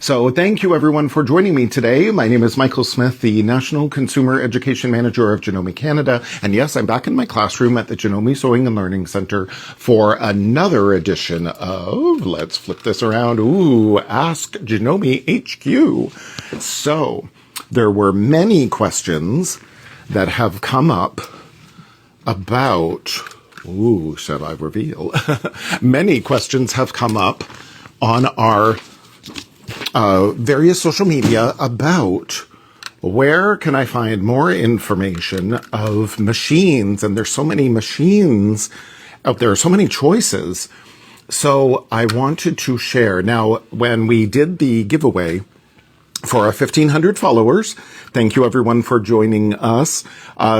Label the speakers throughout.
Speaker 1: So thank you everyone for joining me today. My name is Michael Smith, the National Consumer Education Manager of Janome Canada. And yes, I'm back in my classroom at the Janome Sewing and Learning Center for another edition of, let's flip this around, Ask Janome HQ. So there were many questions that have come up about, shall I reveal? Many questions have come up on our various social media about where can I find more information of machines, and there's so many machines out there, so many choices. So I wanted to share. Now, when we did the giveaway for our 1,500 followers, thank you everyone for joining us.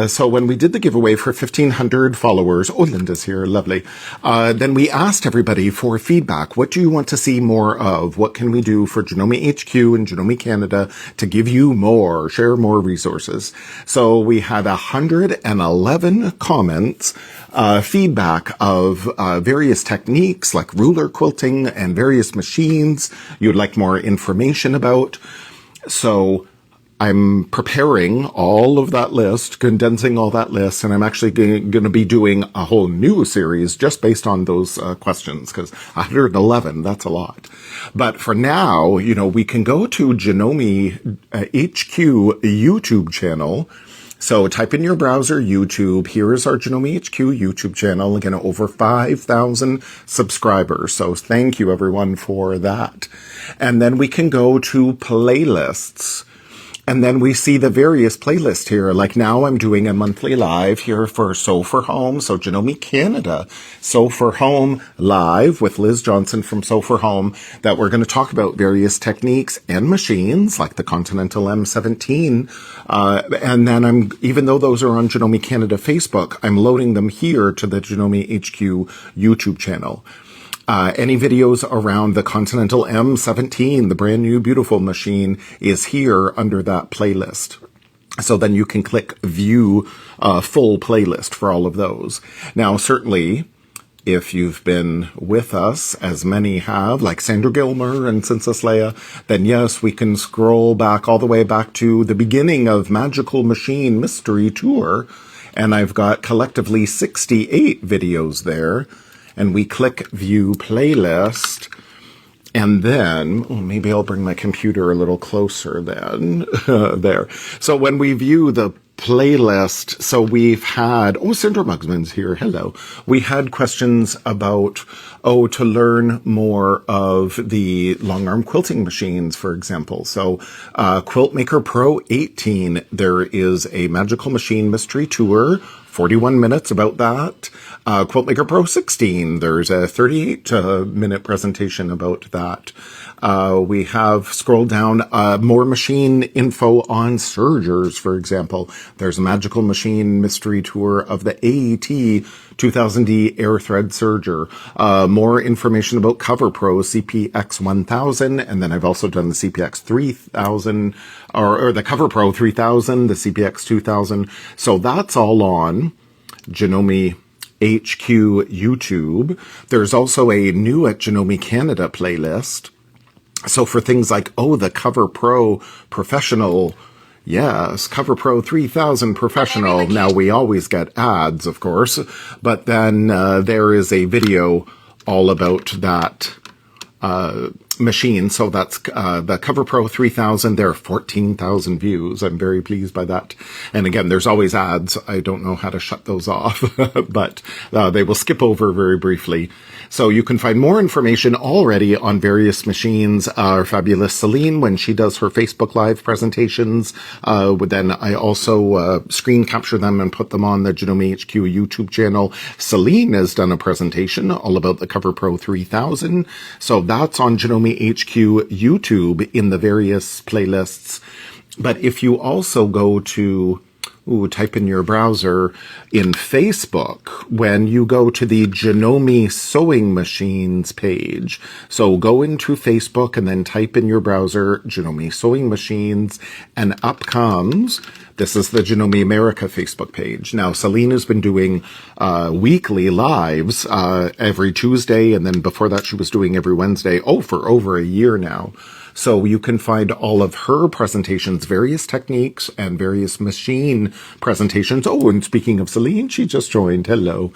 Speaker 1: So when we did the giveaway for 1,500 followers, Linda's here, lovely. Then we asked everybody for feedback. What do you want to see more of? What can we do for Janome HQ and Janome Canada to give you more, share more resources? So we had 111 comments, feedback of various techniques like ruler quilting and various machines you'd like more information about. So I'm preparing all of that list, condensing all that list, and I'm actually going to be doing a whole new series just based on those questions, because 111, that's a lot. But for now, we can go to Janome HQ YouTube channel. So type in your browser YouTube. Here is our Janome HQ YouTube channel. Again, over 5,000 subscribers. So thank you everyone for that. And then we can go to playlists. And then we see the various playlists here. Like now I'm doing a monthly live here for Sew for Home. So Janome Canada, Sew for Home live with Liz Johnson from Sew for Home, that we're going to talk about various techniques and machines like the Continental M17. And then even though those are on Janome Canada Facebook, I'm loading them here to the Janome HQ YouTube channel. Any videos around the Continental M17, the brand new beautiful machine, is here under that playlist. So then you can click view full playlist for all of those. Now, certainly, if you've been with us, as many have, like Sandra Gilmer and Princess Leia, then yes, we can scroll back all the way back to the beginning of Magical Machine Mystery Tour. And I've got collectively 68 videos there. And we click view playlist, and then, maybe I'll bring my computer a little closer then, there. So when we view the playlist, so we've had, Sandra Mugsman's here, hello. We had questions about, to learn more of the long arm quilting machines, for example. So, Quiltmaker Pro 18, there is a Magical Machine Mystery Tour, 41 minutes about that. Quiltmaker Pro 16, there's a 38-minute presentation about that. We have scrolled down more machine info on sergers, for example. There's a Magical Machine Mystery Tour of the AET 2000D Air Thread Serger. More information about Cover Pro CPX 1000, and then I've also done the CPX 3000, or the Cover Pro 3000, the CPX 2000. So that's all on Janome HQ YouTube. There's also a new at Janome Canada playlist. So for things like, the Cover Pro Professional, yes, Cover Pro 3000 Professional. Now we always get ads, of course, but then there is a video all about that machine. So that's the Cover Pro 3000. There are 14,000 views. I'm very pleased by that. And again, there's always ads. I don't know how to shut those off, but they will skip over very briefly. So you can find more information already on various machines. Our fabulous Celine, when she does her Facebook Live presentations, then I also screen capture them and put them on the Janome HQ YouTube channel. Celine has done a presentation all about the Cover Pro 3000. So that's on Janome HQ YouTube in the various playlists. But if you also go to, type in your browser in Facebook, when you go to the Janome Sewing Machines page. So go into Facebook and then type in your browser Janome Sewing Machines, and up comes, this is the Janome America Facebook page. Now, Celine has been doing weekly lives every Tuesday, and then before that she was doing every Wednesday, for over a year now. So you can find all of her presentations, various techniques and various machine presentations. Oh, and speaking of Celine, she just joined. Hello.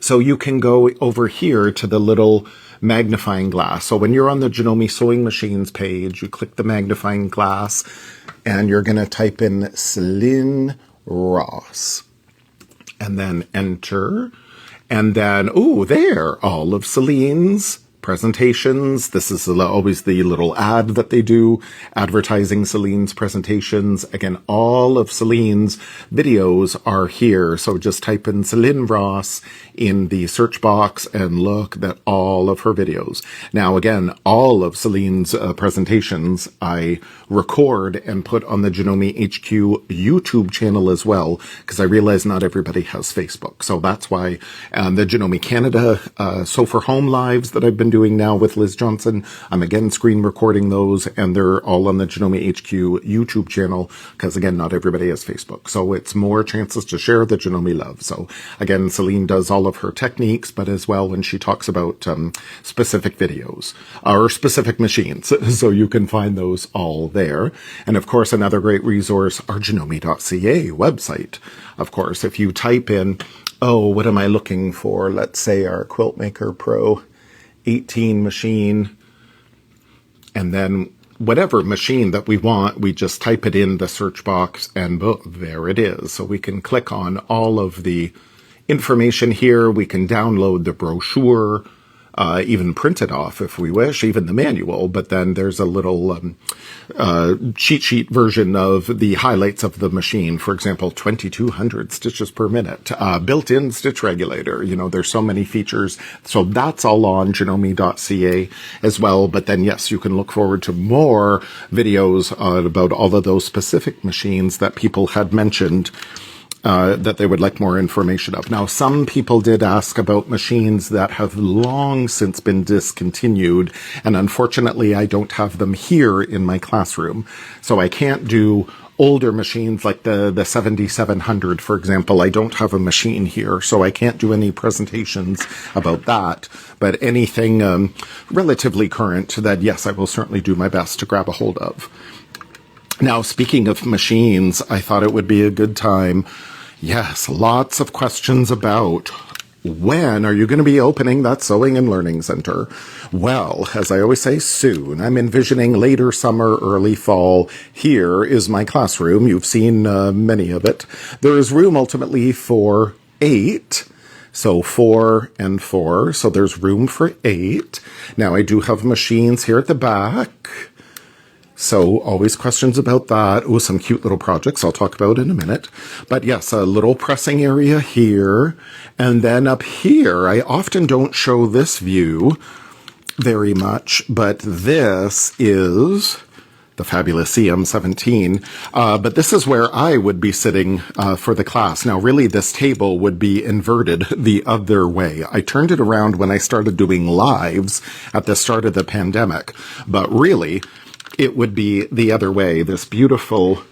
Speaker 1: So you can go over here to the little magnifying glass. So when you're on the Janome sewing machines page, you click the magnifying glass and you're going to type in Celine Ross and then enter. And then, oh, there, all of Celine's presentations. This is always the little ad that they do, advertising Celine's presentations. Again, all of Celine's videos are here. So just type in Celine Ross in the search box and look at all of her videos. Now, again, all of Celine's presentations I record and put on the Janome HQ YouTube channel as well, because I realize not everybody has Facebook. So that's why the Janome Canada Sew for Home lives that I've been doing now with Liz Johnson, I'm again screen recording those, and they're all on the Janome HQ YouTube channel, because again, not everybody has Facebook. So it's more chances to share the Janome love. So again, Celine does all of her techniques, but as well when she talks about specific videos or specific machines. So you can find those all there. And of course, another great resource, our janome.ca website. Of course, if you type in, oh, what am I looking for? Let's say our Quiltmaker Pro 18 machine, and then whatever machine that we want, we just type it in the search box and boom, there it is. So we can click on all of the information here. We can download the brochure, even print it off if we wish, even the manual, but then there's a little cheat sheet version of the highlights of the machine. For example, 2200 stitches per minute, built-in stitch regulator. You know, there's so many features. So that's all on janome.ca as well. But then, yes, you can look forward to more videos about all of those specific machines that people had mentioned that they would like more information of. Now, some people did ask about machines that have long since been discontinued, and unfortunately, I don't have them here in my classroom. So I can't do older machines like the 7700, for example. I don't have a machine here, so I can't do any presentations about that. But anything relatively current that, yes, I will certainly do my best to grab a hold of. Now, speaking of machines, I thought it would be a good time. Yes, lots of questions about when are you going to be opening that Sewing and Learning Center? Well, as I always say, soon. I'm envisioning later summer, early fall. Here is my classroom. You've seen many of it. There is room ultimately for 8. So 4 and 4. So there's room for 8. Now I do have machines here at the back. So always questions about that. Oh, some cute little projects I'll talk about in a minute. But yes, a little pressing area here. And then up here, I often don't show this view very much, but this is the fabulous CM17. But this is where I would be sitting for the class. Now, really, this table would be inverted the other way. I turned it around when I started doing lives at the start of the pandemic. But really, it would be the other way. This beautiful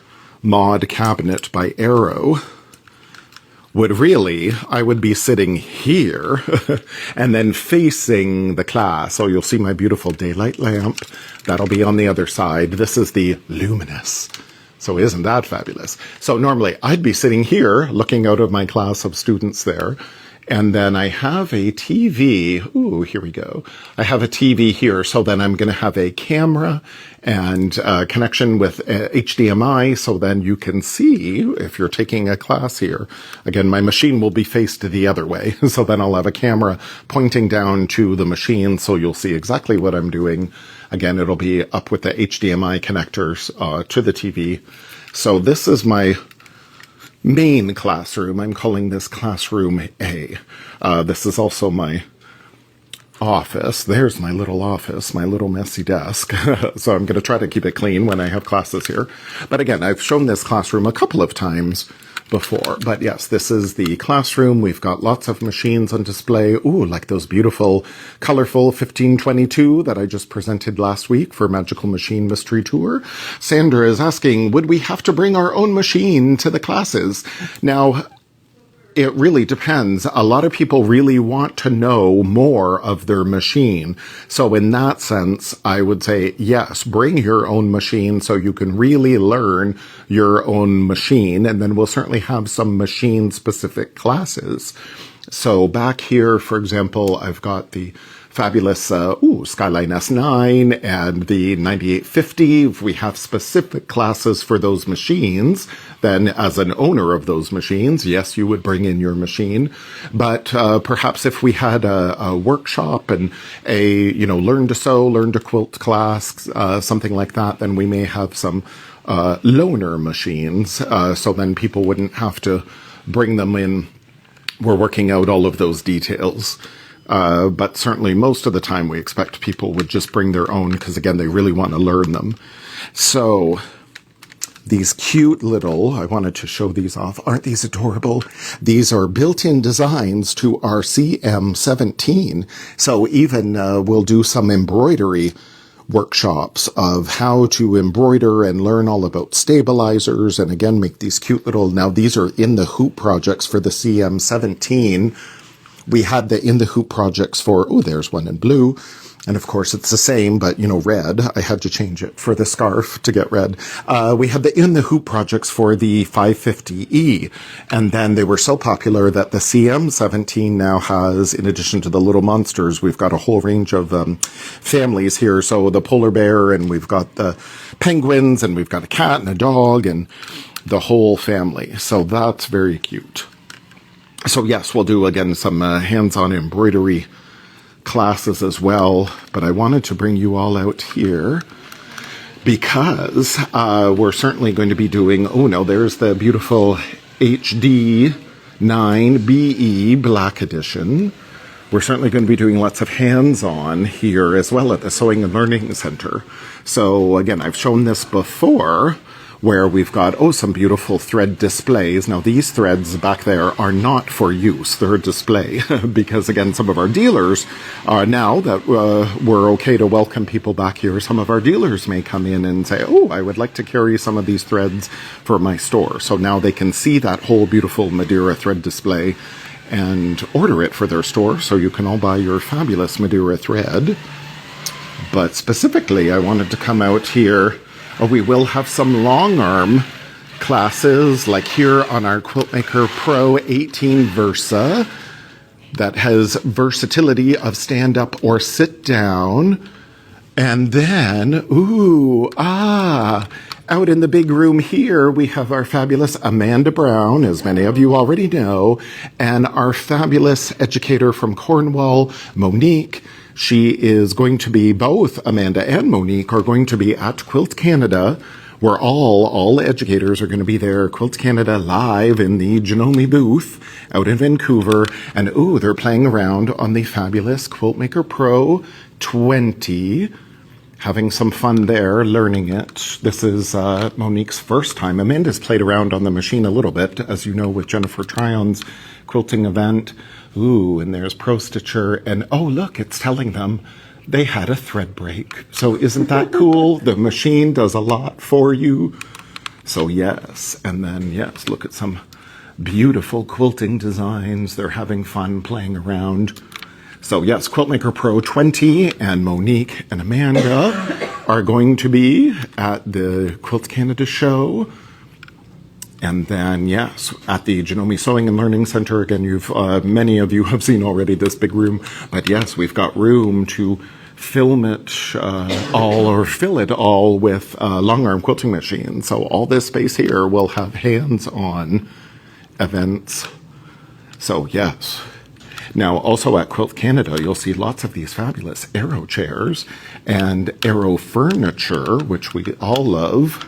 Speaker 1: mod cabinet by Arrow would really, I would be sitting here and then facing the class. So you'll see my beautiful daylight lamp. That'll be on the other side. This is the luminous. So isn't that fabulous? So normally I'd be sitting here looking out of my class of students there. And then I have a TV. Ooh, here we go. I have a TV here. So then I'm going to have a camera and connection with HDMI. So then you can see if you're taking a class here. Again, my machine will be faced the other way. So then I'll have a camera pointing down to the machine. So you'll see exactly what I'm doing. Again, it'll be up with the HDMI connectors to the TV. So this is my main classroom. I'm calling this classroom A. This is also my office. There's my little office, my little messy desk. So I'm going to try to keep it clean when I have classes here. But again, I've shown this classroom a couple of times before. But yes, this is the classroom. We've got lots of machines on display. Ooh, like those beautiful, colorful 1522 that I just presented last week for Magical Machine Mystery Tour. Sandra is asking, would we have to bring our own machine to the classes? Now, It really depends. A lot of people really want to know more of their machine. So in that sense, I would say, yes, bring your own machine so you can really learn your own machine. And then we'll certainly have some machine specific classes. So back here, for example, I've got the fabulous Skyline S9 and the 9850. If we have specific classes for those machines, then as an owner of those machines, yes, you would bring in your machine. But perhaps if we had a workshop and a, learn to sew, learn to quilt class, something like that, then we may have some loaner machines. So then people wouldn't have to bring them in. We're working out all of those details. But certainly most of the time we expect people would just bring their own because, again, they really want to learn them. So these cute little, I wanted to show these off. Aren't these adorable? These are built-in designs to our CM17. So even we'll do some embroidery workshops of how to embroider and learn all about stabilizers and, again, make these cute little, now these are in the hoop projects for the CM17. We had the in the hoop projects for, there's one in blue. And of course it's the same, but red. I had to change it for the scarf to get red. We had the in the hoop projects for the 550E. And then they were so popular that the CM17 now has, in addition to the little monsters, we've got a whole range of families here. So the polar bear, and we've got the penguins, and we've got a cat and a dog, and the whole family. So that's very cute. So yes, we'll do, again, some hands-on embroidery classes as well. But I wanted to bring you all out here because we're certainly going to be doing, there's the beautiful HD 9BE Black Edition. We're certainly going to be doing lots of hands-on here as well at the Sewing and Learning Center. So again, I've shown this before, where we've got, some beautiful thread displays. Now, these threads back there are not for use. They're a display because, again, some of our dealers, now that we're okay to welcome people back here, some of our dealers may come in and say, I would like to carry some of these threads for my store. So now they can see that whole beautiful Madeira thread display and order it for their store. So you can all buy your fabulous Madeira thread. But specifically, I wanted to come out here. We will have some long arm classes, like here on our Quiltmaker Pro 18 Versa, that has versatility of stand up or sit down. And then, out in the big room here, we have our fabulous Amanda Brown, as many of you already know, and our fabulous educator from Cornwall, Monique. She is going to be, both Amanda and Monique are going to be at Quilt Canada, where all educators are going to be there. Quilt Canada live in the Janome booth out in Vancouver. And they're playing around on the fabulous Quiltmaker Pro 20, having some fun there, learning it. This is Monique's first time. Amanda's played around on the machine a little bit, as you know, with Jennifer Tryon's quilting event. And there's Pro Stitcher, and look, it's telling them they had a thread break. So isn't that cool? The machine does a lot for you. So yes, and then yes, look at some beautiful quilting designs. They're having fun playing around. So yes, Quiltmaker Pro 20 and Monique and Amanda are going to be at the Quilt Canada show. And then, yes, at the Janome Sewing and Learning Center, again, many of you have seen already this big room, but yes, we've got room to film it all or fill it all with long arm quilting machines. So all this space here will have hands-on events. So yes. Now, also at Quilt Canada, you'll see lots of these fabulous Aero chairs and Aero furniture, which we all love,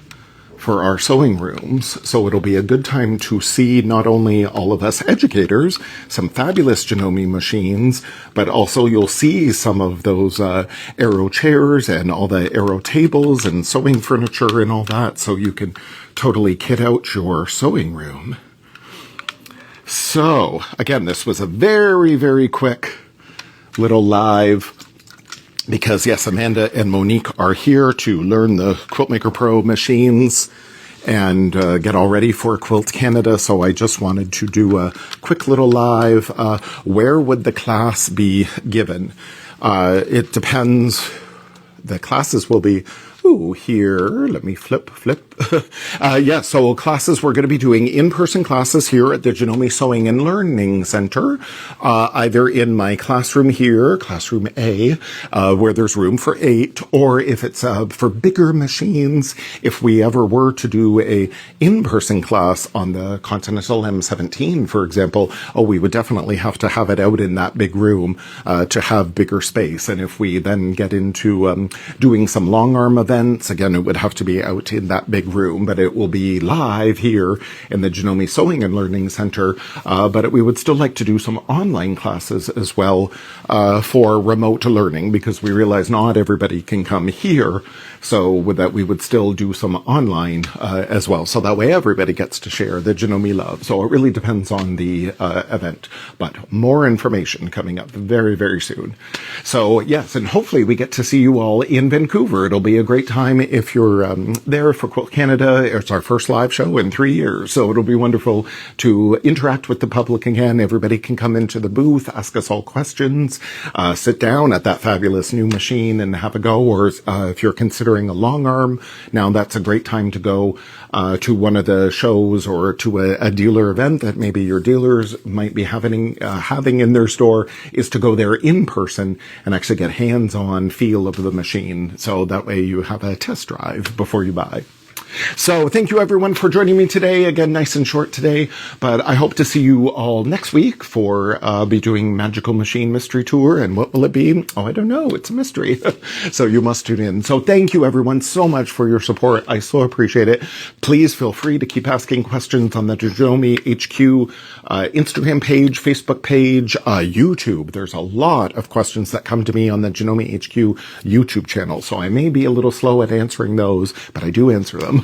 Speaker 1: for our sewing rooms. So it'll be a good time to see not only all of us educators, some fabulous Janome machines, but also you'll see some of those Aero chairs and all the Aero tables and sewing furniture and all that, so you can totally kit out your sewing room. So again, this was a very, very quick little live, because yes, Amanda and Monique are here to learn the Quiltmaker Pro machines, and get all ready for Quilt Canada. So I just wanted to do a quick little live. Where would the class be given? It depends. The classes will be here. Let me flip. So classes, we're going to be doing in-person classes here at the Janome Sewing and Learning Center, either in my classroom here, classroom A, where there's room for 8, or if it's for bigger machines, if we ever were to do a in-person class on the Continental M17, for example, we would definitely have to have it out in that big room to have bigger space. And if we then get into doing some long arm events, again, it would have to be out in that big room, but it will be live here in the Janome Sewing and Learning Center. But we would still like to do some online classes as well for remote learning, because we realize not everybody can come here. So with that, we would still do some online as well. So that way everybody gets to share the Janome love. So it really depends on the event. But more information coming up very, very soon. So yes, and hopefully we get to see you all in Vancouver. It'll be a great time if you're there for Quilt Canada. It's our first live show in 3 years. So it'll be wonderful to interact with the public again. Everybody can come into the booth, ask us all questions, sit down at that fabulous new machine and have a go. Or if you're considering a long arm, now that's a great time to go to one of the shows or to a dealer event that maybe your dealers might be having in their store, is to go there in person and actually get hands-on feel of the machine. So that way you have a test drive before you buy. So thank you everyone for joining me today. Again, nice and short today, but I hope to see you all next week for be doing Magical Machine Mystery Tour. And what will it be? Oh, I don't know. It's a mystery. So you must tune in. So thank you everyone so much for your support. I so appreciate it. Please feel free to keep asking questions on the Janome HQ Instagram page, Facebook page, YouTube. There's a lot of questions that come to me on the Janome HQ YouTube channel. So I may be a little slow at answering those, but I do answer them.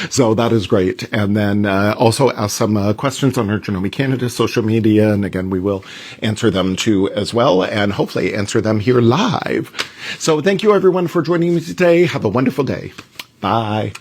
Speaker 1: So that is great. And then also ask some questions on our Janome Canada social media. And again, we will answer them too as well, and hopefully answer them here live. So thank you everyone for joining me today. Have a wonderful day. Bye.